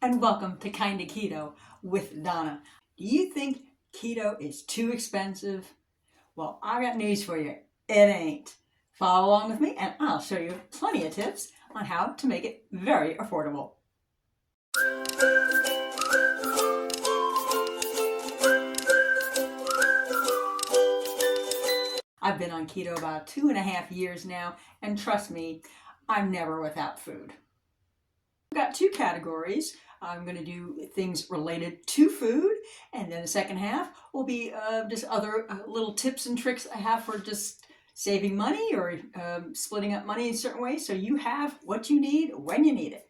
and welcome to Kinda Keto with Donna. Do you think keto is too expensive? Well, I got news for you. It ain't. Follow along with me and I'll show you plenty of tips on how to make it very affordable. I've been on keto about 2.5 years now, and trust me, I'm never without food. I've got two categories. I'm going to do things related to food, and then the second half will be just other little tips and tricks I have for just saving money or splitting up money in certain ways so you have what you need when you need it.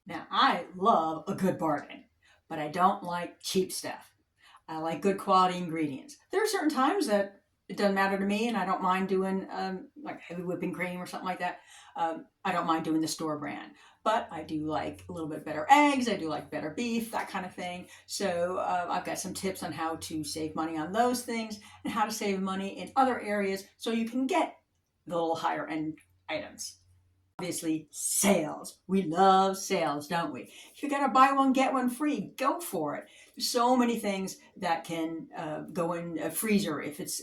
Now, I love a good bargain, but I don't like cheap stuff. I like good quality ingredients. There are certain times that it doesn't matter to me, and I don't mind doing like heavy whipping cream or something like that. I don't mind doing the store brand, but I do like a little bit better eggs. I do like better beef, that kind of thing. So I've got some tips on how to save money on those things and how to save money in other areas so you can get the little higher end items. Obviously, sales. We love sales, don't we? If you got a buy one, get one free, go for it. There's so many things that can go in a freezer if it's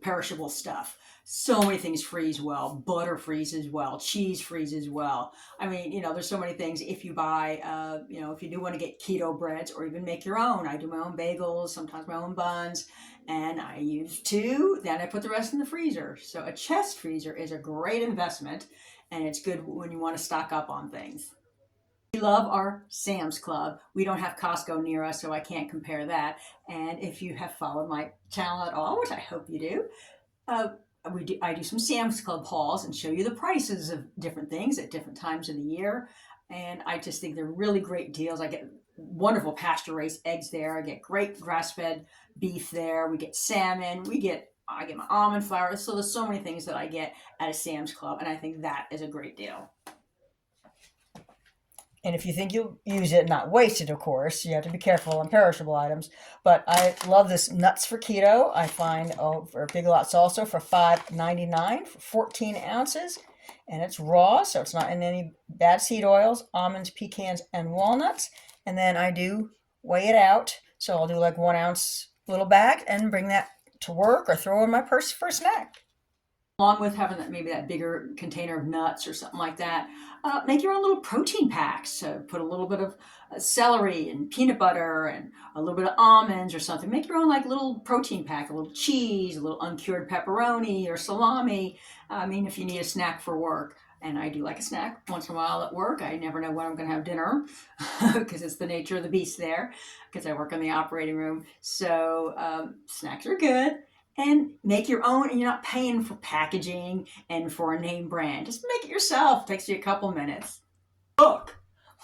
perishable stuff. So many things freeze well. Butter freezes well. Cheese freezes well. I mean, there's so many things. If you buy, if you do want to get keto breads or even make your own, I do my own bagels, sometimes my own buns, and I use two. Then I put the rest in the freezer. So a chest freezer is a great investment, and it's good when you want to stock up on things. We love our Sam's Club. We don't have Costco near us, so I can't compare that. And if you have followed my channel at all, which I hope you do, I do some Sam's Club hauls and show you the prices of different things at different times of the year. And I just think they're really great deals. I get wonderful pasture-raised eggs there. I get great grass-fed beef there. We get salmon. I get my almond flour. So there's so many things that I get at a Sam's Club, and I think that is a great deal. And if you think you'll use it, not waste it, of course, you have to be careful on perishable items. But I love this Nuts for Keto. I find for Big Lots also for $5.99 for 14 ounces. And it's raw, so it's not in any bad seed oils, almonds, pecans, and walnuts. And then I do weigh it out. So I'll do like 1 ounce little bag and bring that to work or throw in my purse for a snack. Along with having that bigger container of nuts or something like that, make your own little protein packs. Put a little bit of celery and peanut butter and a little bit of almonds or something. Make your own like little protein pack, a little cheese, a little uncured pepperoni or salami. I mean, if you need a snack for work. And I do like a snack once in a while at work. I never know when I'm going to have dinner because it's the nature of the beast there, because I work in the operating room. So snacks are good. And make your own, and you're not paying for packaging and for a name brand. Just make it yourself. It takes you a couple minutes. Cook.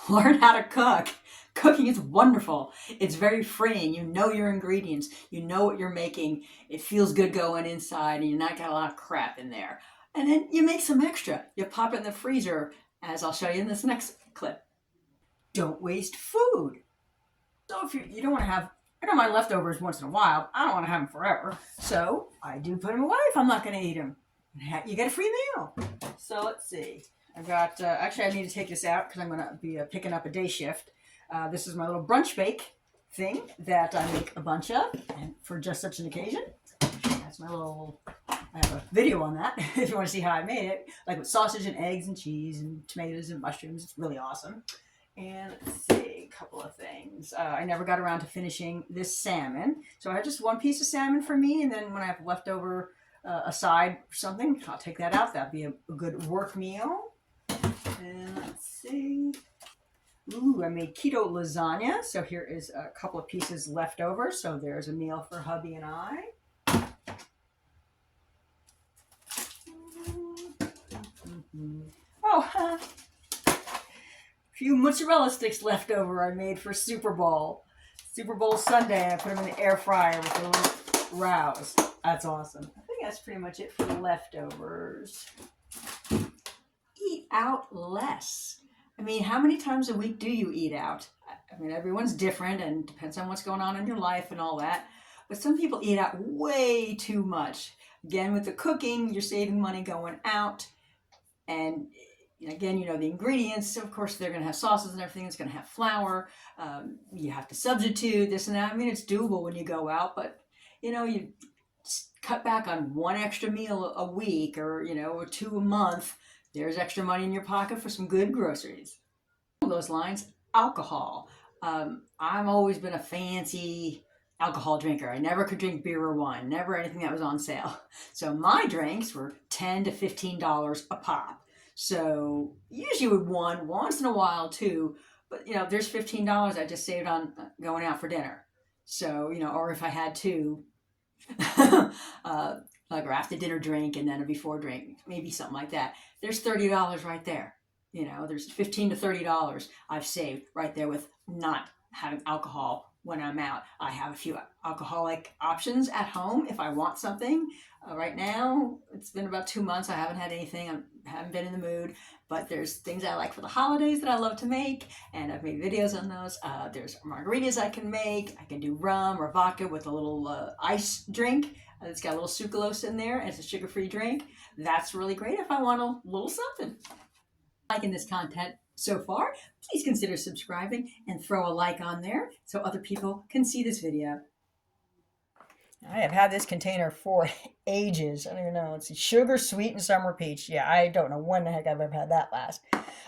Learn how to cook. Cooking is wonderful. It's very freeing. You know your ingredients. You know what you're making. It feels good going inside, and you're not got a lot of crap in there. And then you make some extra. You pop it in the freezer, as I'll show you in this next clip. Don't waste food. So if you don't want to have, I don't mind leftovers once in a while. I don't want to have them forever. So I do put them away if I'm not going to eat them. You get a free meal. So let's see. I've got, actually I need to take this out because I'm going to be picking up a day shift. This is my little brunch bake thing that I make a bunch of and for just such an occasion. That's my little, I have a video on that if you want to see how I made it. Like with sausage and eggs and cheese and tomatoes and mushrooms. It's really awesome. And let's see, a couple of things. I never got around to finishing this salmon. So I have just one piece of salmon for me, and then when I have leftover aside or something, I'll take that out. That'd be a good work meal. And let's see. Ooh, I made keto lasagna. So here is a couple of pieces left over. So there's a meal for hubby and I. Oh, few mozzarella sticks left over I made for Super Bowl Sunday. I put them in the air fryer with a little rouse. That's awesome. I think that's pretty much it for the leftovers. Eat out less. I mean, how many times a week do you eat out? I mean, everyone's different and depends on what's going on in your life and all that. But some people eat out way too much. Again, with the cooking, you're saving money going out. And again, the ingredients, of course, they're going to have sauces and everything. It's going to have flour. You have to substitute this and that. I mean, it's doable when you go out, but, you cut back on one extra meal a week or two a month. There's extra money in your pocket for some good groceries. Along those lines, alcohol. I've always been a fancy alcohol drinker. I never could drink beer or wine, never anything that was on sale. So my drinks were $10 to $15 a pop. So usually with one, once in a while too, but there's $15 I just saved on going out for dinner. So, or if I had two, like or after dinner drink and then a before drink, maybe something like that. There's $30 right there. There's $15 to $30 I've saved right there with not having alcohol when I'm out. I have a few alcoholic options at home if I want something. Right now, it's been about 2 months. I haven't had anything. I haven't been in the mood, but there's things I like for the holidays that I love to make, and I've made videos on those. There's margaritas I can make. I can do rum or vodka with a little ice drink. It's got a little sucralose in there, and it's a sugar-free drink. That's really great if I want a little something. Liking this content so far, please consider subscribing and throw a like on there so other people can see this video. I have had this container for ages. I don't even know. It's sugar, sweet, and summer peach. Yeah, I don't know when the heck I've ever had that last.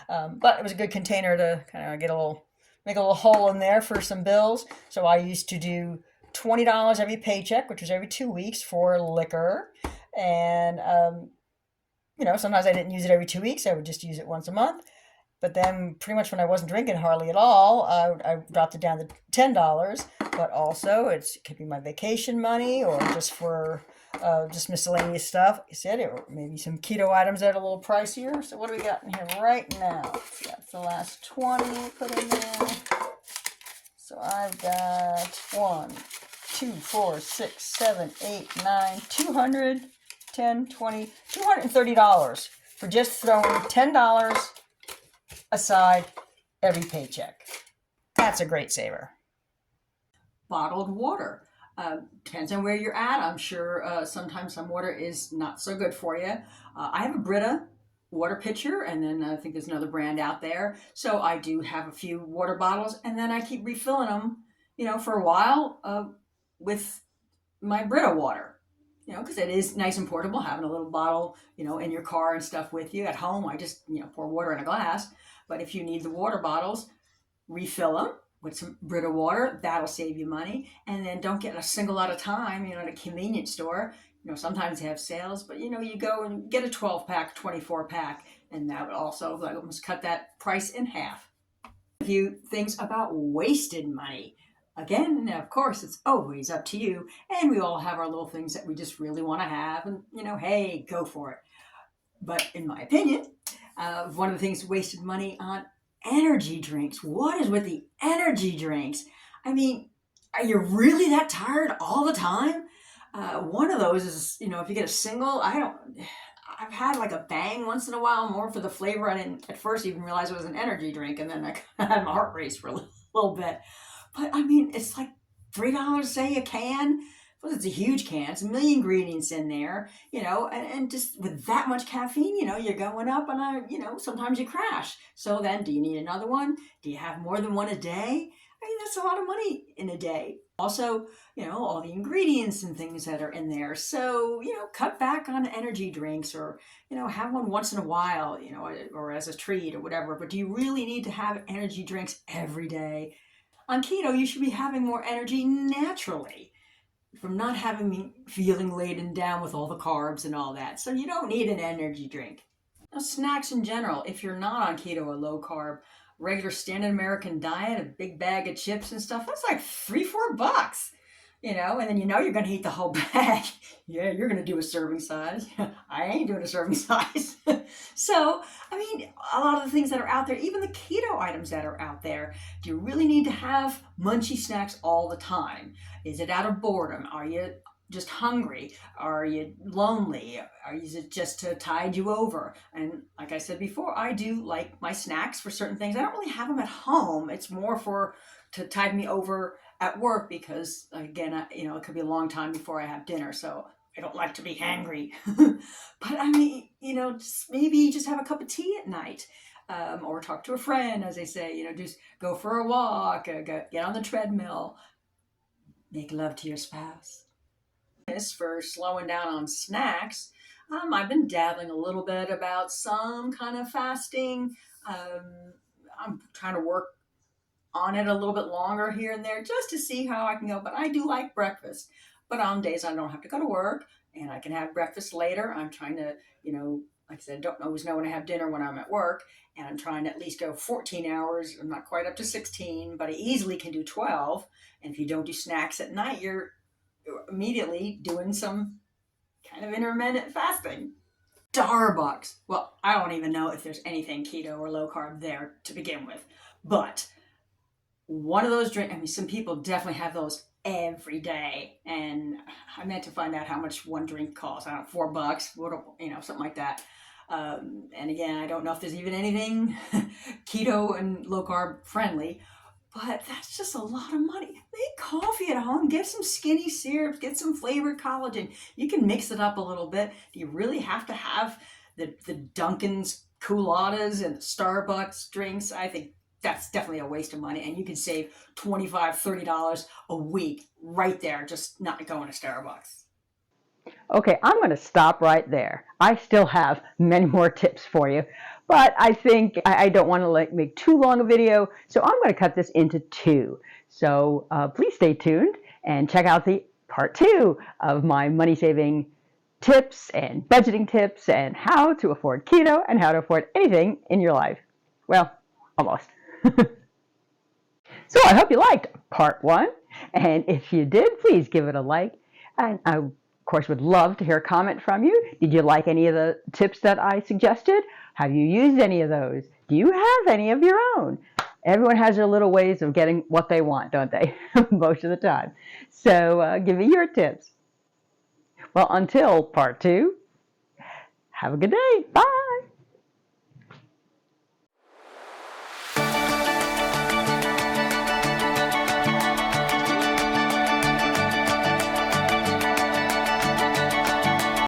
But it was a good container to kind of make a little hole in there for some bills. So I used to do $20 every paycheck, which was every 2 weeks for liquor. And, sometimes I didn't use it every 2 weeks. I would just use it once a month. But then pretty much when I wasn't drinking hardly at all, I dropped it down to $10. But also it could be my vacation money or just for just miscellaneous stuff. You said it, or maybe some keto items that are a little pricier. So what do we got in here right now? That's the last 20 put in there. So I've got 1, 2, 4, 6, 7, 8, 9, 200, 10, 20, $230 for just throwing $10 aside every paycheck. That's a great saver. Bottled water. Depends on where you're at. I'm sure sometimes some water is not so good for you. I have a Brita water pitcher, and then I think there's another brand out there. So I do have a few water bottles, and then I keep refilling them, for a while with my Brita water. Because it is nice and portable, having a little bottle, in your car and stuff with you. At home, I just, pour water in a glass. But if you need the water bottles, refill them with some Brita water. That'll save you money. And then don't get a single at a time, at a convenience store. Sometimes they have sales, but, you go and get a 12-pack, 24-pack, and that would also almost cut that price in half. A few things about wasted money. Again, of course, it's always up to you. And we all have our little things that we just really want to have. And, hey, go for it. But in my opinion, one of the things wasted money on energy drinks. What is with the energy drinks? I mean, are you really that tired all the time? One of those is, if you get a single, I've had like a Bang once in a while, more for the flavor. I didn't at first even realize it was an energy drink. And then I had my heart race for a little bit. But I mean, it's like $3, say, a can. Well, it's a huge can. It's a million ingredients in there, and just with that much caffeine, you're going up and, sometimes you crash. So then do you need another one? Do you have more than one a day? I mean, that's a lot of money in a day. Also, all the ingredients and things that are in there. So, cut back on energy drinks or, have one once in a while, or as a treat or whatever. But do you really need to have energy drinks every day? On keto, you should be having more energy naturally from not feeling laden down with all the carbs and all that. So you don't need an energy drink. Now, snacks in general, if you're not on keto or low carb, regular standard American diet, a big bag of chips and stuff, that's like $3-4. And then you're going to eat the whole bag. Yeah, you're going to do a serving size. I ain't doing a serving size. So, I mean, a lot of the things that are out there, even the keto items that are out there, do you really need to have munchy snacks all the time? Is it out of boredom? Are you just hungry? Are you lonely? Is it just to tide you over? And like I said before, I do like my snacks for certain things. I don't really have them at home. It's more to tide me over at work because, again, it could be a long time before I have dinner. So I don't like to be hangry. But I mean, just maybe just have a cup of tea at night. Or talk to a friend, as they say, just go for a walk, get on the treadmill, make love to your spouse. This for slowing down on snacks. I've been dabbling a little bit about some kind of fasting. Um, I'm trying to work on it a little bit longer here and there just to see how I can go. But I do like breakfast. But on days I don't have to go to work and I can have breakfast later, I'm trying to, like I said, don't always know when I have dinner when I'm at work. And I'm trying to at least go 14 hours. I'm not quite up to 16, but I easily can do 12. And if you don't do snacks at night, you're immediately doing some kind of intermittent fasting. Starbucks. Well, I don't even know if there's anything keto or low carb there to begin with. But one of those drinks, I mean, some people definitely have those every day. And I meant to find out how much one drink costs. I don't know, $4, something like that. And again, I don't know if there's even anything keto and low carb friendly, but that's just a lot of money. Make coffee at home, get some skinny syrups, get some flavored collagen. You can mix it up a little bit. Do you really have to have the Dunkin's Cooladas and the Starbucks drinks? I think that's definitely a waste of money. And you can save $25, $30 a week right there, just not going to Starbucks. Okay, I'm going to stop right there. I still have many more tips for you, but I think I don't want to make too long a video, so I'm going to cut this into two. So please stay tuned and check out the part two of my money-saving tips and budgeting tips and how to afford keto and how to afford anything in your life. Well, almost. So I hope you liked part one, and if you did, please give it a like. And I, of course, would love to hear a comment from you. Did you like any of the tips that I suggested? Have you used any of those? Do you have any of your own? Everyone has their little ways of getting what they want, don't they? Most of the time. So give me your tips. Well, until part two, have a good day. Bye.